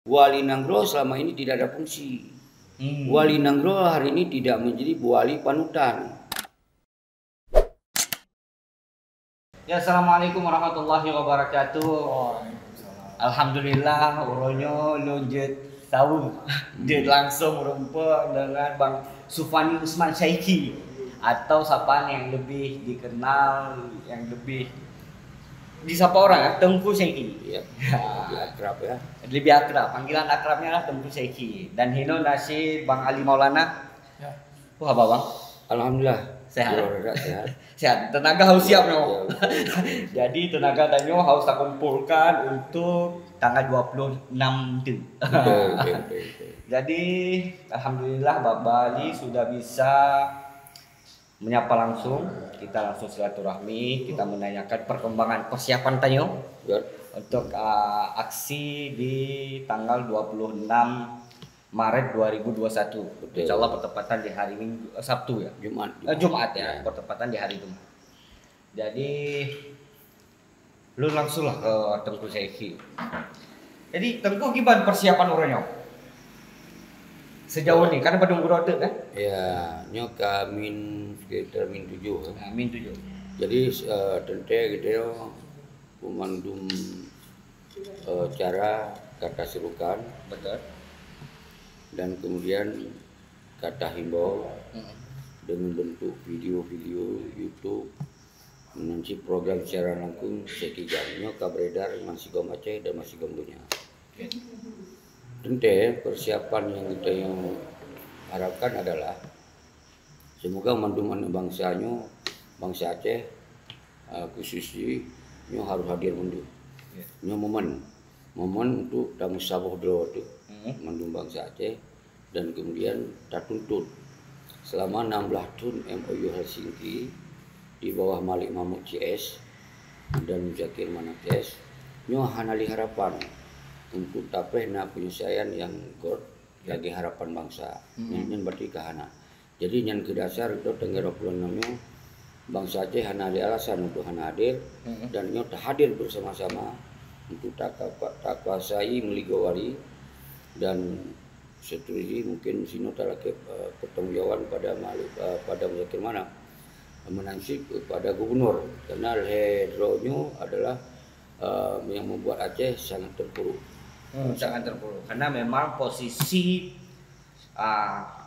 Wali Nanggro selama ini tidak ada fungsi. Wali Nanggro hari ini tidak menjadi wali panutan. Ya, assalamualaikum warahmatullahi wabarakatuh. Alhamdulillah, uronyo lunjut tahun dia langsung berjumpa dengan Bang Sufani Usman Syaiki, atau sapaan yang lebih dikenal, yang lebih disapa orang ya, Tengku Syaiki. Ya, lebih akrab ya. Lebih akrab, panggilan akrabnya lah Tengku Syaiki. Dan hino nasi Bang Ali Maulana. Ya. Wah, apa Bang? Alhamdulillah. Sehat. Sehat. Sehat. Tenaga harus siap Ya, no. Jadi tenaga danyo harus tak kumpulkan untuk tanggal 26 tu. Jadi alhamdulillah Bapak Ali sudah bisa menyapa langsung. Kita langsung silaturahmi, kita menanyakan perkembangan persiapan tanyo untuk aksi di tanggal 26 Maret 2021. Insyaallah bertepatan di hari Minggu, Sabtu ya. Jumat ya, bertepatan di hari Jumat. Jadi lu langsung lah ke Tengku Syaiki. Jadi Tengku gimana persiapan orangnya? Sejauh ini kan pada ngurode kan? Ya, nyoka sekitar min 7. Nah, min 7. Jadi tente gitu memandum cara kata serukan. Betul. Dan kemudian kata himbau dengan bentuk video-video YouTube, nanti program secara langsung sekiganya kabredar masih gom Aceh dan masih gom dunia. Tentu persiapan yang kita harapkan adalah semoga manduman bangsanya, bangsa Aceh khususnya harus hadir mundur. Momen untuk tamu sabuh dulu tu mandum bangsa Aceh, dan kemudian tak tuntut selama 16 tahun MOU Helsinki di bawah Malik Mahmud CS dan Zakir Manakes nyo hanali harapan untuk tapeh na penyelesaian yang god lagi harapan bangsa nyen berarti kahana. Jadi nyen ke dasar itu tanggal 26 nyo bangsa Aceh hanali alasan untuk hana hadir dan nyo tak hadir bersama-sama untuk tak kuasai meligawali dan seterusnya mungkin sino telah pertanggungjawaban pada pada Zakir mana menansib kepada gubernur, karena hedronyo adalah yang membuat Aceh sangat terpuruk. Sangat terpuruk karena memang posisi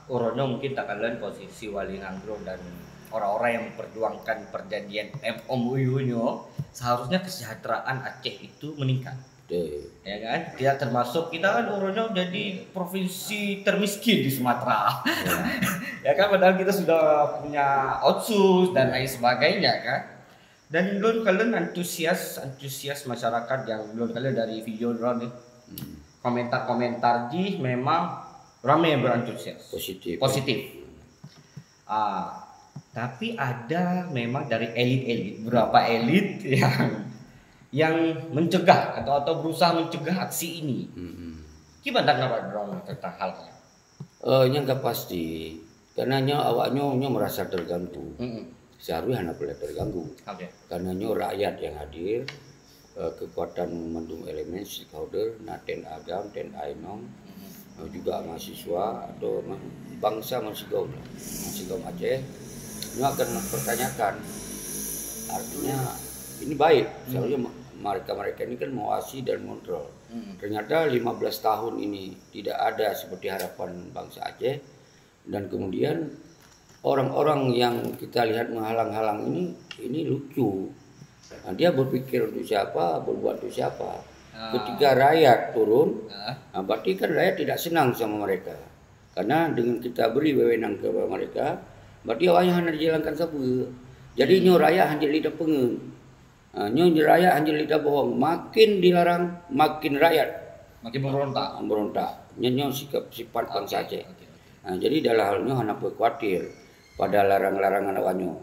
Urono mungkin tak kalian posisi Wali Nanggro dan orang-orang yang memperjuangkan perjanjian MOU-nya, seharusnya kesejahteraan Aceh itu meningkat. Ya kan? Tidak termasuk kita kan Urono jadi provinsi termiskin di Sumatera. Ya kan, padahal kita sudah punya otsus dan lain sebagainya kan. Dan belum kalian antusias masyarakat yang belum kalian dari video drone komentar-komentar di memang ramai yang berantusias positif. Tapi ada memang dari elit-elit, beberapa elit yang mencegah atau berusaha mencegah aksi ini. Gimana tanggapan tentang hal ini? Yang gak pasti, karena awaknya merasa terganggu. Seharusnya hanya boleh terganggu. Karena rakyat yang hadir, kekuatan mendung elemen stakeholder, ten agam, ten ainong, juga mahasiswa atau bangsa masih gaum Aceh, ini akan mempertanyakan. Artinya ini baik, seharusnya mereka ini kan mengawasi dan mengontrol. Ternyata 15 tahun ini tidak ada seperti harapan bangsa Aceh, dan kemudian orang-orang yang kita lihat menghalang-halang ini lucu. Nah, dia berpikir untuk siapa, berbuat untuk siapa. Ketika rakyat turun, berarti kan rakyat tidak senang sama mereka. Karena dengan kita beri wewenang kepada mereka, berarti awalnya hanya dijalankan sabu. Jadi nyo rakyat hanya lidah pengen. Nyo rakyat hanya lidah bohong. Makin dilarang, makin rakyat makin berontak. Nyo sikap sifat bangsa Aceh. Nah, jadi dalam halnya hanya khawatir pada larang-larangan awaknya.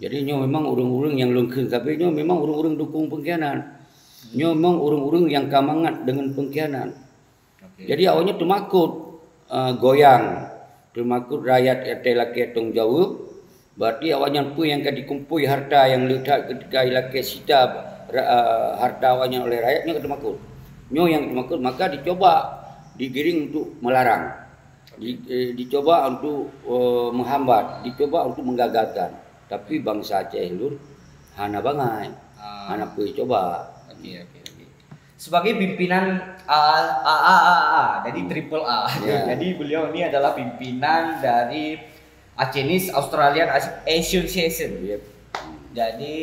Jadi nyo memang urung-urung yang lungkeng, tapi nyo memang urung-urung dukung pengkhianat. Nyo memang urung-urung yang kamangat dengan pengkhianat. Jadi awalnya temakut goyang, temakut rakyat laki tanggung jawab. Berarti awalnya pun yang dikumpul harta yang letak ketika laki sita harta awalnya oleh rakyatnya temakut. Nyo yang temakut, maka dicoba digiring untuk melarang, dicoba untuk menghambat, dicoba untuk menggagalkan. Tapi bangsa Aceh Lur hana bangai, hana pergi coba. Oke. Sebagai pimpinan AAA, jadi triple A. Ya. Jadi beliau ini adalah pimpinan dari Acehnese Australian Association. Yep. Jadi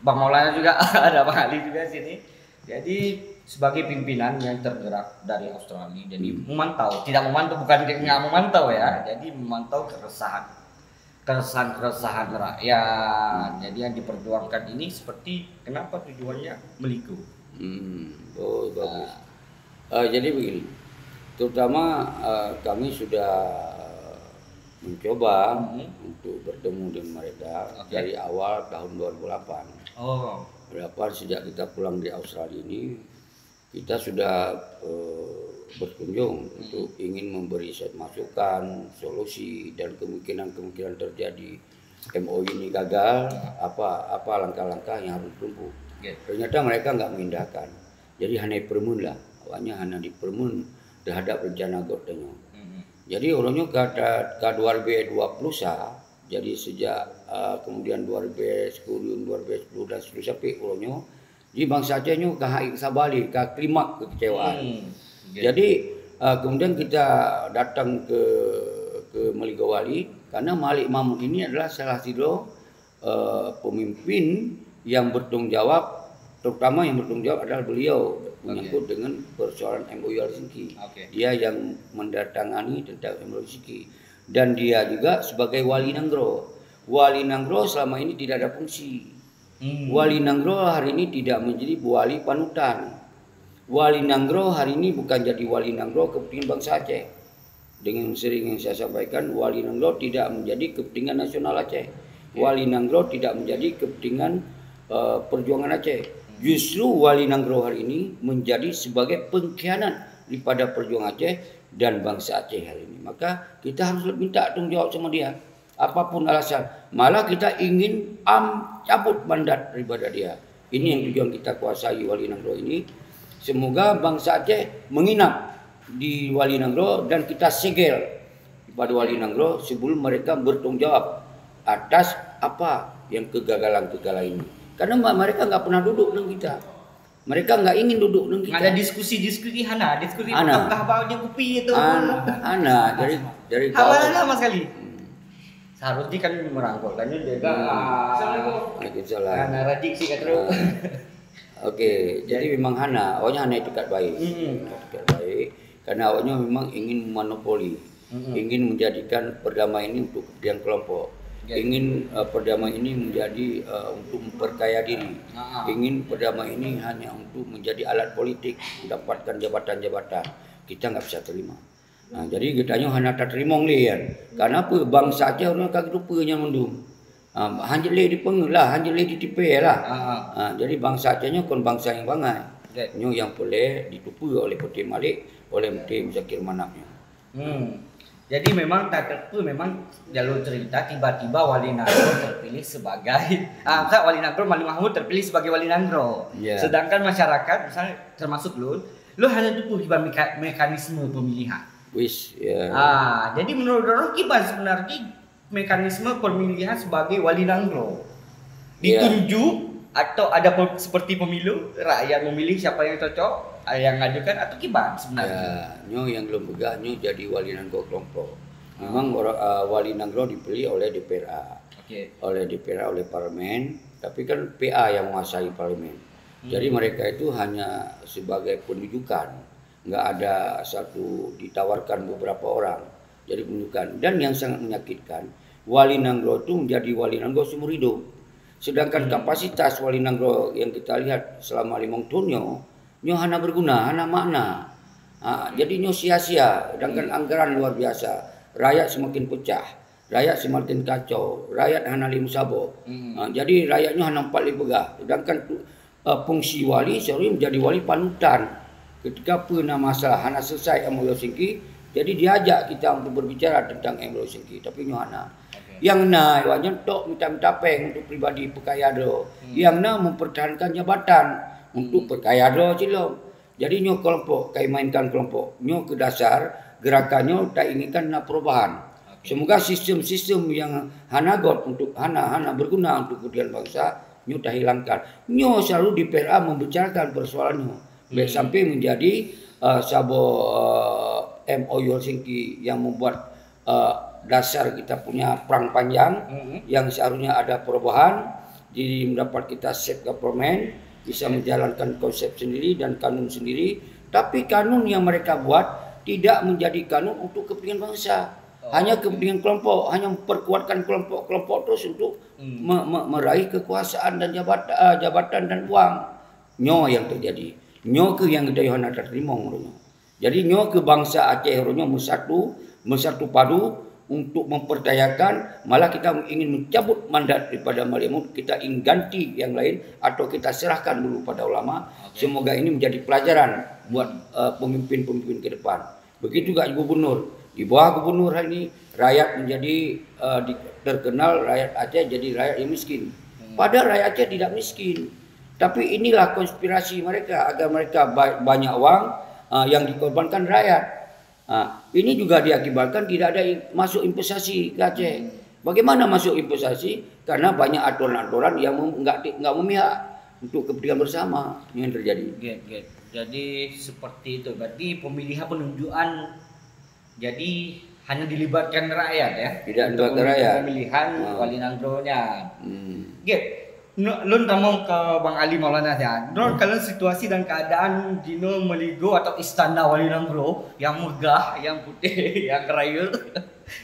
Bang Maulana juga ada Bang Ali juga sini. Jadi sebagai pimpinan yang tergerak dari Australia, jadi memantau, bukan nggak memantau ya, jadi memantau keresahan rakyat. Jadi yang diperjuangkan ini seperti kenapa tujuannya meliku. Oh bagus. Jadi begini, terutama kami sudah mencoba untuk bertemu dengan mereka dari awal tahun 2008. Sejak kita pulang di Australia ini, kita sudah berkunjung untuk ingin memberi masukan, solusi, dan kemungkinan terjadi MOU ini gagal, apa langkah-langkah yang harus ditempuh. Ternyata mereka nggak mengindahkan. Jadi hanya permun lah, awalnya hanya dipermun terhadap rencana gotenya. Jadi orangnya ke 2020 jadi sejak kemudian 2010 dan seterusnya sampai orangnya di bangsa Acehnya ke sabali ke klimak kekecewaan. Jadi kemudian kita datang ke Meligawali karena Malik Mahmud ini adalah salah satu pemimpin yang bertanggung jawab, terutama yang bertanggung jawab adalah beliau menyangkut dengan persoalan MOU Helsinki. Dia yang mendatangani tentang MOU Helsinki dan dia juga sebagai wali Nanggro. Wali Nanggro selama ini tidak ada fungsi. Wali Nanggro hari ini tidak menjadi wali panutan. Wali Nanggro hari ini bukan jadi wali Nanggro kepentingan bangsa Aceh. Dengan sering yang saya sampaikan, wali Nanggro tidak menjadi kepentingan nasional Aceh. Wali Nanggro tidak menjadi kepentingan perjuangan Aceh. Justru wali Nanggro hari ini menjadi sebagai pengkhianat daripada perjuangan Aceh dan bangsa Aceh hari ini. Maka kita harus minta tanggung jawab sama dia. Apapun alasan, malah kita ingin cabut mandat daripada dia. Ini yang tujuan kita kuasai wali Nanggro ini. Semoga bangsa Aceh menginap di wali Nanggro dan kita segel kepada wali Nanggro sebelum mereka bertanggung jawab atas apa yang kegagalan ini. Karena mereka nggak pernah duduk dengan kita. Mereka nggak ingin duduk dengan kita. Ada diskusi apakah baunya kopi itu. Dari hal lama sekali. Seharusnya kan merangkulkannya juga. Waalaikumsalam. Karena rajik sih kata. Oke, jadi memang awalnya Hana itu dekat baik. Dekat baik karena awalnya memang ingin monopoli. Ingin menjadikan perdamaian ini untuk kepentingan kelompok. Ingin perdamaian ini menjadi untuk memperkaya diri. Ingin perdamaian ini hanya untuk menjadi alat politik, mendapatkan jabatan-jabatan. Kita nggak bisa terima. Nah, jadi kita hanya tak terima kan. Karena apa? Bangsa Aceh orang kaki rupanya mendung. Hanjeli di pengelah, hanjeli di tipe lah. Jadi bangsa Acehnya kon bangsa yang bangai. Yang boleh ditupu oleh Putih Malik, oleh Putih Zakir Manapnya. Jadi memang memang jalur cerita tiba-tiba Wali Nanggro terpilih sebagai Wali Nanggro Malik Mahmud terpilih sebagai Wali Nanggro. Sedangkan masyarakat misalnya termasuk lu hanya tuh mekanisme pemilihan. Jadi menurut orang gimana sebenarnya mekanisme pemilihan sebagai Wali Nanggro? Ditunjuk atau ada seperti pemilu rakyat memilih siapa yang cocok? Yang ngajukan atau gimana sebenarnya? Yang belum begahnya jadi wali Nanggro kelompok. Memang wali Nanggro dipilih oleh DPRA, oleh parlemen, tapi kan PA yang menguasai parlemen. Jadi mereka itu hanya sebagai penunjukan, nggak ada satu ditawarkan beberapa orang. Jadi penunjukan. Dan yang sangat menyakitkan, wali Nanggro itu menjadi wali Nanggro seumur hidup. Sedangkan kapasitas wali Nanggro yang kita lihat selama 5 tahun hanya berguna, hanya makna. Jadi sia-sia, sedangkan anggaran luar biasa. Rakyat semakin pecah, rakyat semakin kacau, rakyat hanya limsabo. Jadi rakyatnya hanya 4 begah. Sedangkan fungsi wali seharusnya menjadi wali panutan. Ketika pernah masalah hanya selesai MOU Helsinki, jadi diajak kita untuk berbicara tentang MOU Helsinki, tapi hanya yang wajib tok minta peng untuk pribadi perkayado, yang mempertahankan jabatan untuk perkayado cilom. Jadi nyo kelompok, kayak mainkan kelompok, nyo ke dasar gerakannya tak inginkan nak perubahan. Semoga sistem-sistem yang hanagot untuk hana berguna untuk kemudian bangsa nyo tak hilangkan. Nyo selalu di PRA membicarakan persoalannya, sampai menjadi MOU Helsinki yang membuat dasar kita punya perang panjang yang seharusnya ada perubahan, jadi mendapat kita self government, bisa menjalankan konsep sendiri dan kanun sendiri, tapi kanun yang mereka buat tidak menjadi kanun untuk kepentingan bangsa, hanya kepentingan kelompok, hanya memperkuatkan kelompok-kelompok terus untuk meraih kekuasaan dan jabatan dan uang. Nyo yang terjadi, nyo ke yang kita Yohana terima menurutnya. Jadi nyo ke bangsa Aceh hanya mersatu padu untuk memperdayakan, malah kita ingin mencabut mandat daripada Malimut, kita ingin ganti yang lain atau kita serahkan dulu pada ulama. Semoga ini menjadi pelajaran buat pemimpin-pemimpin ke depan. Begitu juga gubernur, di bawah gubernur hari ini rakyat menjadi terkenal rakyat Aceh jadi rakyat yang miskin. Padahal rakyat Aceh tidak miskin, tapi inilah konspirasi mereka agar mereka banyak uang yang dikorbankan rakyat. Ini juga diakibatkan tidak ada masuk investasi ke Aceh. Bagaimana masuk investasi? Karena banyak aturan-aturan yang nggak memihak untuk kepentingan bersama yang terjadi. Jadi seperti itu. Berarti pemilihan penunjukan jadi hanya dilibatkan rakyat ya? Tidak dilibatkan rakyat. Pemilihan wali nanggro-nya. Lun tamong ke Bang Ali Maulana ya. Kalau situasi dan keadaan Dino Meligo atau Istana Wali Nanggro yang megah, yang putih, yang kerayu,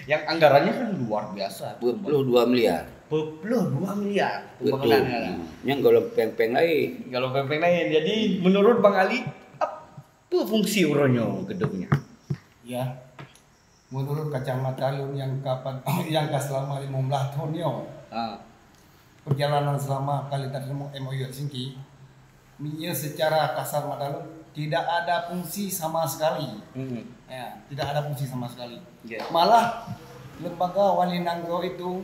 yang anggarannya kan luar biasa. 22 miliar. 22 miliar pembangunannya. Yang kalau peng-peng lain. Kalau peng-peng lain. Jadi menurut Bang Ali apa fungsi uronyo gedungnya? Ya. Menurut kacamata Lun yang selama 15 tahun yo. Perjalanan selama kali terima MOU Helsinki, secara kasar mata tidak ada fungsi sama sekali. Ya, tidak ada fungsi sama sekali. Malah lembaga Wali Nanggro itu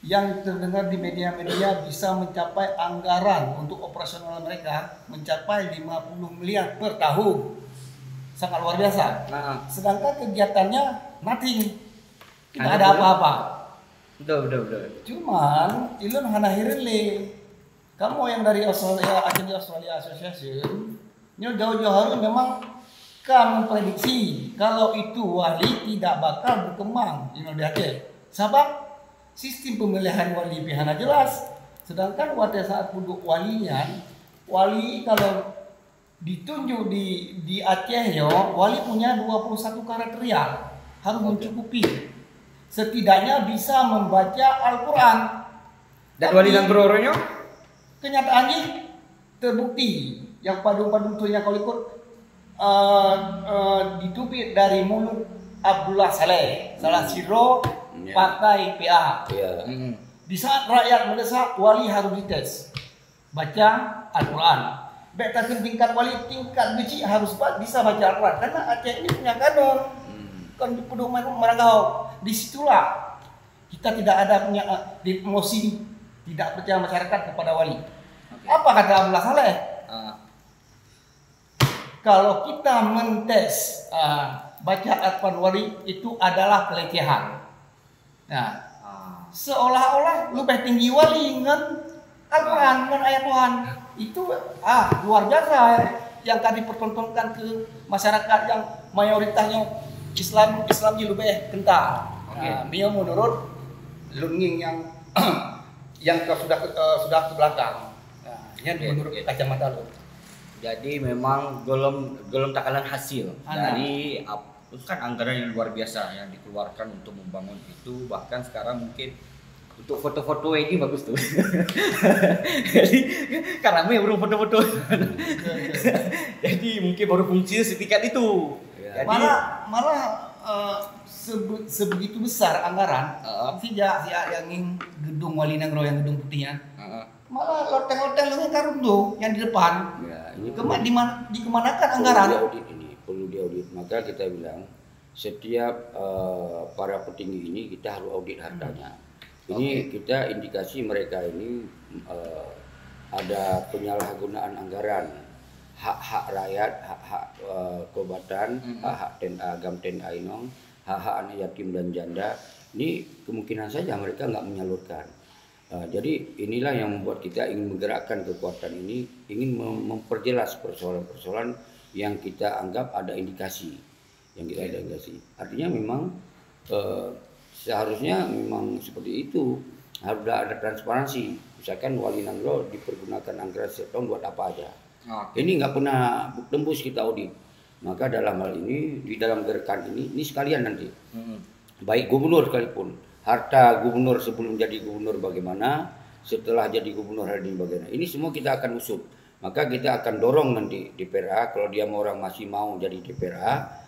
yang terdengar di media-media bisa mencapai anggaran untuk operasional mereka mencapai 50 miliar per tahun. Sangat luar biasa. Sedangkan kegiatannya nothing. Tidak ada apa-apa. Betul. Cuman ilun hana hirele. Kamu yang dari Australia, Aceh Australia Association, ini jauh-jauh hari memang kamu prediksi kalau itu wali tidak bakal berkembang di Aceh. Sebab sistem pemilihan wali pihana jelas. Sedangkan pada saat duduk walinya, wali kalau ditunjuk di Aceh yo, wali punya 21 kriteria harus mencukupi. Setidaknya bisa membaca Al-Quran. Dan wali nanggro-nya? Kenyataannya terbukti yang padu-padu tuanya kalau ikut ditupi dari mulut Abdullah Saleh, salah siro partai PA. Di saat rakyat mendesak, wali harus dites baca Al-Quran. Baik tingkat wali tingkat biji harus bisa baca Al-Quran karena Aceh ini punya kanon. Kan pedoman Maranggau. Disitulah kita tidak ada punya emosi tidak percaya masyarakat kepada wali. Apa kata Abdullah Saleh? Kalau kita mentes baca Al-Quran wali itu adalah pelecehan. Nah, seolah-olah lebih tinggi wali dengan Al-Quran dengan ayat Tuhan itu luar biasa yang kami pertontonkan ke masyarakat yang mayoritasnya Islam lebih kental. Beliau menurut Lunging yang sudah ke belakang. Yang menurut kacamata lu. Jadi memang belum takalan hasil dari kan anggaran yang luar biasa yang dikeluarkan untuk membangun itu, bahkan sekarang mungkin untuk foto-foto ini bagus tuh. Jadi karena baru foto-foto. Jadi mungkin baru fungsi setingkat itu. Jadi, malah sebegitu besar anggaran sejak yang gedung Wali Nanggro yang gedung putihnya malah hotel-hotel yang karung tuh yang di depan dikemanakan anggaran perlu diaudit. Maka kita bilang setiap para petinggi ini kita harus audit hartanya. Ini kita indikasi mereka ini ada penyalahgunaan anggaran. hak-hak rakyat, hak-hak kobatan, hak-hak agam TNA Inong, hak-hak anak yatim dan janda, ini kemungkinan saja mereka nggak menyalurkan. Jadi inilah yang membuat kita ingin menggerakkan kekuatan ini, ingin memperjelas persoalan-persoalan yang kita anggap ada indikasi, Artinya memang seharusnya memang seperti itu, harus ada transparansi. Misalkan Wali Nanggro dipergunakan anggaran setiap tahun buat apa aja. Ini nggak pernah tembus kita audit. Maka dalam hal ini, di dalam gerakan ini sekalian nanti, baik gubernur sekalipun, harta gubernur sebelum jadi gubernur bagaimana, setelah jadi gubernur hari ini bagaimana, ini semua kita akan usut. Maka kita akan dorong nanti di DPRA, kalau dia orang masih mau jadi DPRA,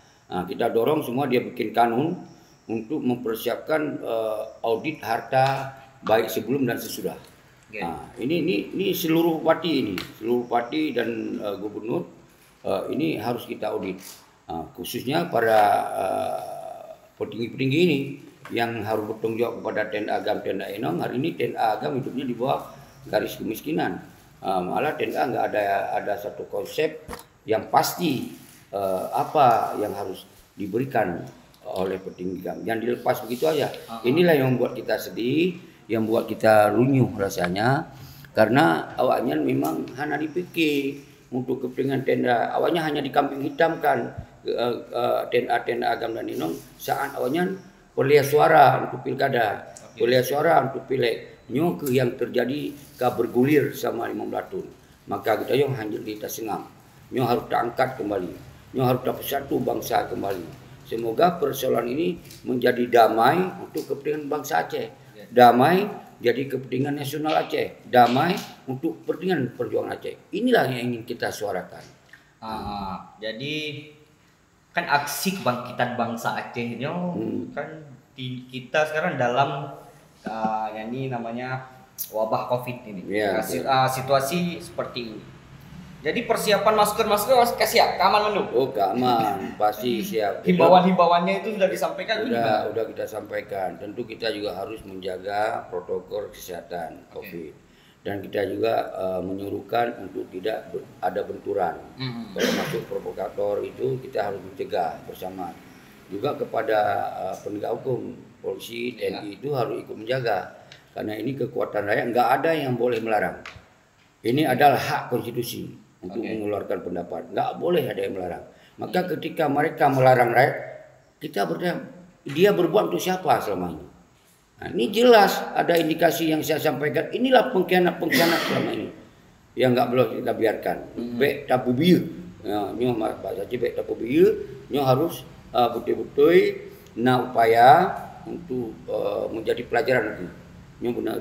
kita dorong semua dia bikin kanun untuk mempersiapkan audit harta baik sebelum dan sesudah. Ini seluruh parti dan gubernur ini harus kita audit, khususnya para petinggi-petinggi ini yang harus bertanggung jawab kepada TNA Agam, TNA Inong. Hari ini TNA Agam hidupnya di bawah garis kemiskinan, malah TNA nggak ada satu konsep yang pasti apa yang harus diberikan oleh petinggi Agam, yang dilepas begitu aja. Inilah yang membuat kita sedih, yang buat kita runyuh rasanya, karena awalnya memang hanya dipikir untuk kepentingan TNA, awalnya hanya dikambing hitamkan TNA Agam dan Inong saat awalnya perlihat suara untuk pilkada, perlihat suara untuk pileg, yang terjadi bergulir sama 15 tahun. Maka kita yang hanya kita sengam, harus diangkat kembali, harus bersatu bangsa kembali. Semoga persoalan ini menjadi damai untuk kepentingan bangsa Aceh, damai jadi kepentingan nasional Aceh, damai untuk kepentingan perjuangan Aceh. Inilah yang ingin kita suarakan. Jadi kan aksi kebangkitan bangsa Aceh ini kan kita sekarang dalam ini namanya wabah COVID ini, situasi seperti ini. Jadi persiapan masker harus siap, keaman menu. Oh, keaman, pasti siap. Himbauannya itu sudah disampaikan. Sudah kita sampaikan. Tentu kita juga harus menjaga protokol kesehatan COVID. Dan kita juga menyuruhkan untuk tidak ada benturan. Kalau masuk provokator itu kita harus mencegah bersama. Juga kepada penegak hukum, polisi, TNI itu harus ikut menjaga. Karena ini kekuatan rakyat, nggak ada yang boleh melarang. Ini adalah hak konstitusi untuk mengeluarkan pendapat. Nggak boleh ada yang melarang. Maka ketika mereka melarang rakyat, kita bertanya, dia berbuat untuk siapa selama ini? Nah, ini jelas ada indikasi yang saya sampaikan. Inilah pengkhianat selama ini yang nggak boleh kita biarkan. Bek tapu biu, nyo bahasa Aceh bek tapu biu, nyo harus betul-betul upaya untuk menjadi pelajaran itu. Nyo benar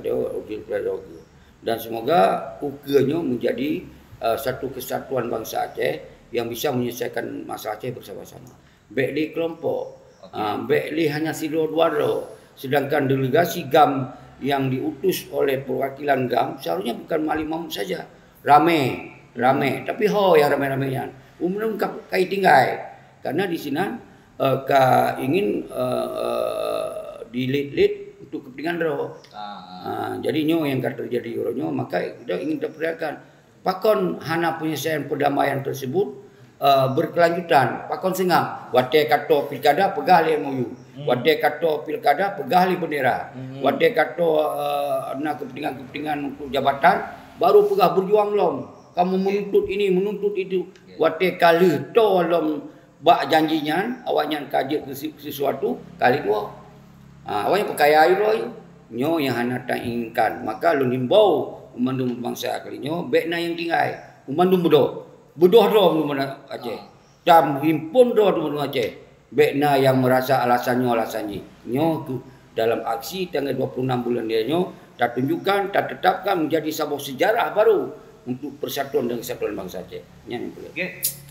pelajaran. Dan semoga ukenya menjadi satu kesatuan bangsa Aceh yang bisa menyelesaikan masalah Aceh bersama-sama. Bek di kelompok, bek li hanya si dua-dua. Sedangkan delegasi GAM yang diutus oleh perwakilan GAM seharusnya bukan Mali Mahmud saja, rame, tapi yang rame-ramenya umum kai tinggai, karena di sini ingin dilit untuk kepentingan roh. Jadi yang terjadi rohnya, maka kita ingin terperlihatkan pakon hana penyelesaian perdamaian tersebut berkelanjutan. Pakon sengam wate kato pilkada pegali MOU, wate kato pilkada pegali bendera, wate kato kepentingan untuk jabatan baru pegah berjuang lom. Kamu menuntut ini menuntut itu, wate kali to lom bak janjinya awaknya kaji sesuatu kali dua. Awaknya pakai air nyo yang hana tak inginkan. Maka lu himbau umandum bangsa kalinya bekna yang tinggal umandum bedoh do mana Aceh jam himpun do Aceh bekna yang merasa alasannya nyo dalam aksi tanggal 26 bulan dia nyo tak tunjukkan tak tetapkan menjadi sebuah sejarah baru untuk persatuan dan kesatuan bangsa Aceh.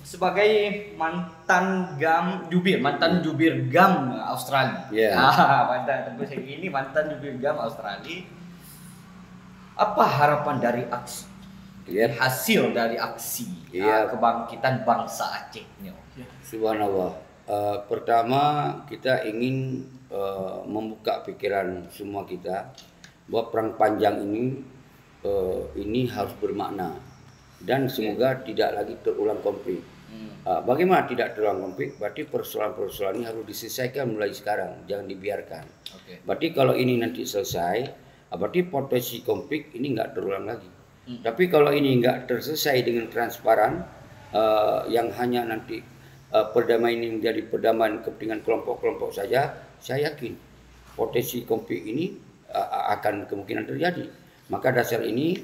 Sebagai mantan jubir GAM Australia. Mantan jubir GAM Australia. Apa harapan dari aksi? Hasil dari aksi kebangkitan bangsa Aceh. Subhanallah. Pertama kita ingin membuka pikiran semua kita bahwa perang panjang ini harus bermakna. dan semoga tidak lagi terulang konflik. Bagaimana tidak terulang konflik? Berarti persoalan-persoalan ini harus diselesaikan mulai sekarang, jangan dibiarkan. Berarti kalau ini nanti selesai, berarti potensi konflik ini nggak terulang lagi. Tapi kalau ini nggak terselesai dengan transparan, yang hanya nanti perdamaian ini menjadi perdamaian kepentingan kelompok-kelompok saja, saya yakin potensi konflik ini akan kemungkinan terjadi. Maka dasar ini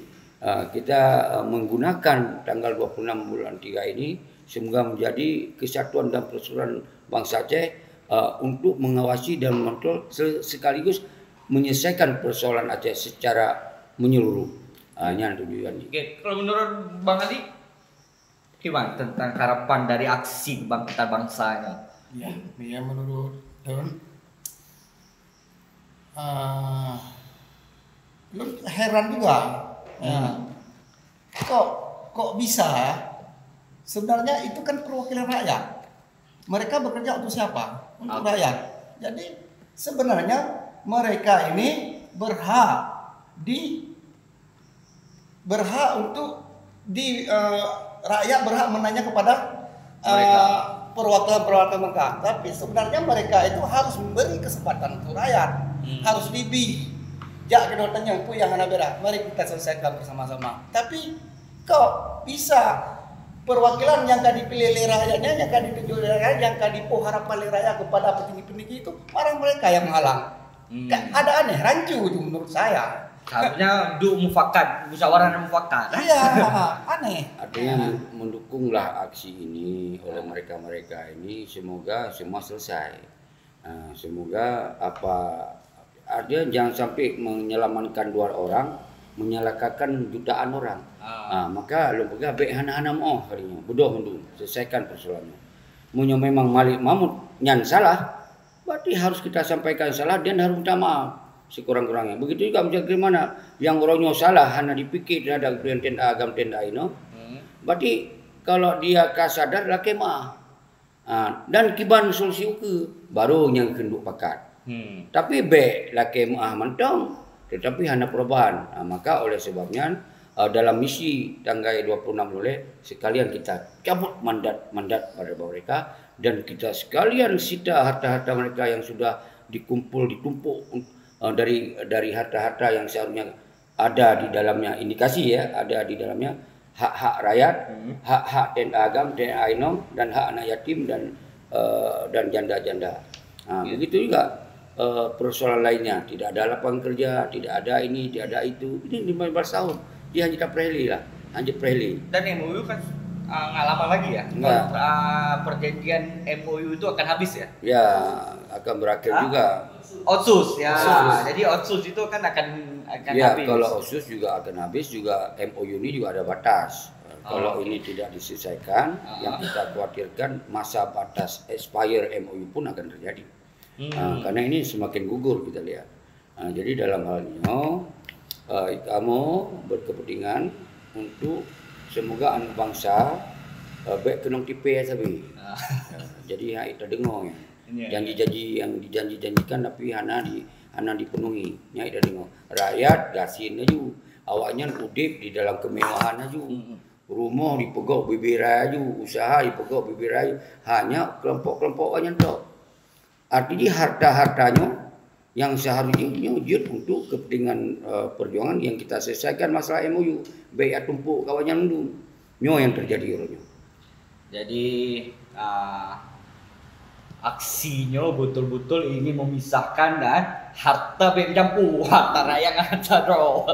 kita menggunakan tanggal 26 bulan 3 ini semoga menjadi kesatuan dan persatuan bangsa Aceh untuk mengawasi dan mengontrol sekaligus menyelesaikan persoalan Aceh secara menyeluruh. Hanya tujuannya. Oke, kalau menurut Bang Ali, gimana tentang harapan dari aksi kebangkitan bangsanya? Ya menurut Don, heran juga. Kok bisa? Sebenarnya itu kan perwakilan rakyat. Mereka bekerja untuk siapa? Untuk rakyat. Jadi sebenarnya mereka ini rakyat berhak menanya kepada perwakilan mereka. Tapi sebenarnya mereka itu harus memberi kesempatan untuk rakyat. Harus jak kedatangan itu yang anak berak. Mari kita selesaikan bersama-sama. Tapi kok bisa perwakilan yang akan dipilih oleh rakyatnya, yang akan ditunjuk oleh rakyat, yang akan diharapkan oleh rakyat kepada petinggi-petinggi itu, malah mereka yang menghalang. Ada aneh, rancu itu menurut saya. Harusnya mufakat, musyawarah dan mufakat. Iya, aneh. Artinya mendukunglah aksi ini oleh mereka-mereka ini, semoga semua selesai. Semoga artinya jangan sampai menyelamatkan 2 orang, menyalahkan jutaan orang. Maka lembaga baik hana-hana mau kalinya bodoh mundur selesaikan persoalannya. Munyo memang Malik Mahmud yang salah, berarti harus kita sampaikan salah dan harus minta maaf sekurang-kurangnya. Begitu juga macam mana yang orangnya salah hanya dipikir terhadap tenda agam tenda ini. Berarti kalau dia kasadar lah kemah. Dan kiban solusi uke baru yang kenduk pakat. Tapi baik lah kemah mantong, tetapi hanya perubahan. Maka oleh sebabnya dalam misi tanggal 26 oleh sekalian kita cabut mandat pada mereka dan kita sekalian sita harta-harta mereka yang sudah ditumpuk dari harta-harta yang seharusnya ada di dalamnya, indikasi ya, ada di dalamnya hak-hak rakyat, hak-hak tenda agam, tenda ainom, dan hak anak yatim dan janda-janda. Begitu juga persoalan lainnya, tidak ada lapangan kerja, tidak ada ini, tidak ada itu. Ini 15 tahun dia hanya tak preli lah, hanya preli. Dan MOU kan nggak lama lagi ya? Perjanjian MOU itu akan habis ya? Ya, akan berakhir juga. Otsus ya. Jadi Otsus itu kan akan ya, habis. Kalau Otsus juga akan habis, juga MOU ini juga ada batas. Kalau ini tidak diselesaikan, yang kita khawatirkan masa batas expire MOU pun akan terjadi. Karena ini semakin gugur kita lihat. Jadi dalam hal ini, kamu berkepentingan untuk semoga anak bangsa baik kenong tipe ya tapi. Jadi kita dengar ya. Janji-janji yang dijanjikan tapi hana dipenuhi. Ya kita dengar. Rakyat gasin aja. Awaknya udip di dalam kemewahan aja. Rumah dipegok bibir aja, usaha dipegok bibir aja. Hanya kelompok-kelompok aja tok. Artinya harta-hartanya yang seharusnya nyujud untuk kepentingan perjuangan yang kita selesaikan masalah MOU. Baik tumpuk kawannya nundung. Nyo yang terjadi orangnya. Jadi aksinya betul-betul ingin memisahkan dan harta campur, harta rakyat harta roh.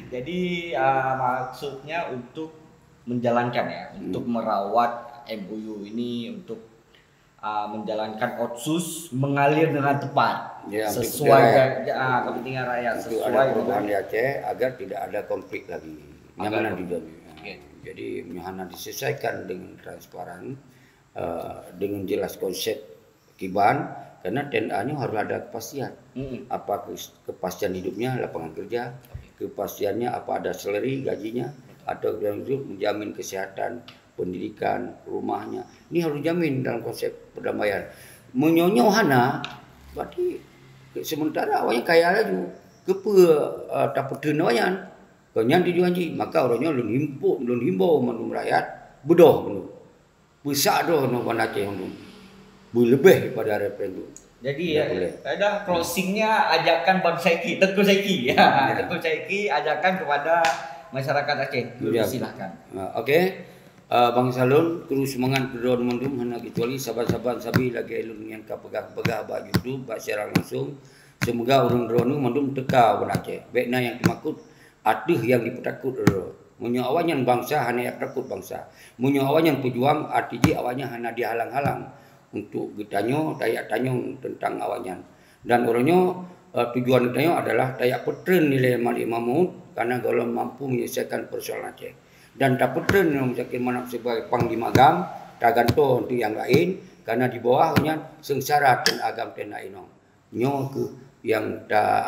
Jadi maksudnya untuk menjalankan ya, untuk merawat MOU ini, untuk menjalankan Otsus mengalir dengan tepat ya, sesuai kepentingan rakyat, sesuai dengan Aceh agar tidak ada konflik lagi. Nyaman dijamin. Jadi hanya diselesaikan dengan transparan, dengan jelas konsep kiban, karena tendanya harus ada kepastian. Apa kepastian hidupnya, lapangan kerja, kepastiannya apa ada salary gajinya, atau menjamin kesehatan, pendidikan, rumahnya. Ini harus jamin dalam konsep perdamaian. Menyonyoh hana, berarti sementara awalnya kaya lagi, kepe tak pedenayan. Kenyan tujuan maka orangnya lun himbau mandum rakyat bedoh nu. Besar doh no Aceh nu. Lebih pada referendum. Jadi ya, ada closingnya ajakan Bang Saiki, Tengku Saiki ya. Tengku Saiki ajakan kepada masyarakat Aceh. Ya. Silahkan. Oke. Bang Salun terus semangat kedua mandum hana kecuali saban-saban sabi lagi elun yang kapegah-pegah ba YouTube ba secara langsung. Semoga orang dronu mandum teka wan Aceh. Baikna yang dimaksud aduh yang dipetakut munyo awanyan bangsa hana yang takut bangsa. Munyo awanyan pejuang artinya awanya hana dihalang-halang untuk gitanyo tayak tanyong tentang awanyan. Dan orangnya tujuan gitanyo adalah tayak petren nilai Malik Mahmud karena kalau mampu menyelesaikan persoalan Aceh. Dan tak petren yang mencapai manak sebagai panglima agam, tak gantung untuk yang lain karena di bawahnya sengsara dan agam tena inong. Nyo ke yang tak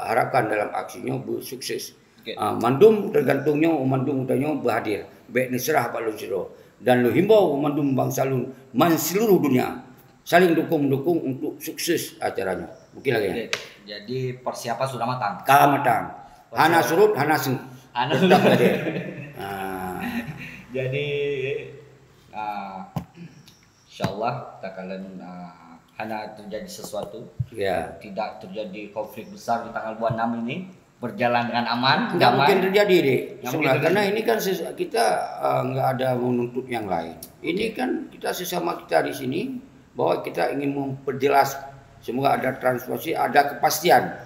harapkan dalam aksinya bersukses. Okay. Mandum tergantungnya mandum utanyo berhadir. Baik neserah Pak Lunsiro dan lu himbau mandum bangsa lun man seluruh dunia saling dukung untuk sukses acaranya. Mungkin lagi ya. Jadi persiapan sudah matang. Matang. Hana surut, hana seng. Hana surut. Jadi insyaallah takalan hana terjadi sesuatu. Ya. Tidak terjadi konflik besar di tanggal 26 ini. Berjalan dengan aman. Nggak mungkin terjadi deh. Karena ini kan kita nggak ada menuntut yang lain. Ini kan kita sesama kita di sini bahwa kita ingin memperjelas semoga ada transparansi, ada kepastian.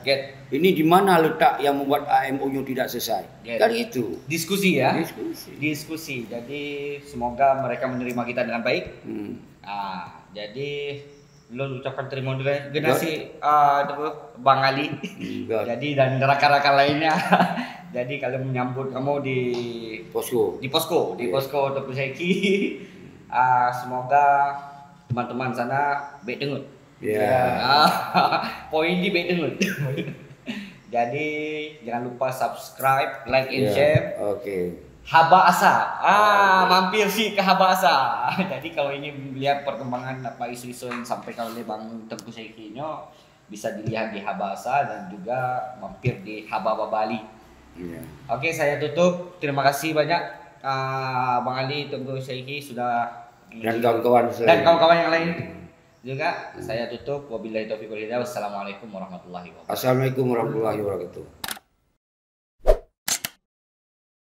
Ini di mana letak yang membuat AMOU tidak selesai? Kan itu. Diskusi ya. Diskusi. Jadi semoga mereka menerima kita dengan baik. Jadi lu ucapkan terima kasih Bang Ali. Jadi dan rakan-rakan lainnya. Jadi kalian menyambut kamu di posko Tengku Saiki. Semoga teman-teman sana baik dengut. Poin di baik dengut. Jadi jangan lupa subscribe, like and share. Oke. Haba Asa, mampir sih ke Haba Asa. Jadi kalau ini melihat perkembangan apa isu-isu yang disampaikan oleh Bang Tengku Saiki bisa dilihat di Haba Asa dan juga mampir di Haba Bali. Oke, saya tutup. Terima kasih banyak Bang Ali, Tengku Saiki sudah dan kawan-kawan yang lain juga. Saya tutup. Wabillahi taufiq wal hidayah. Wassalamualaikum warahmatullahi wabarakatuh. Assalamualaikum warahmatullahi wabarakatuh.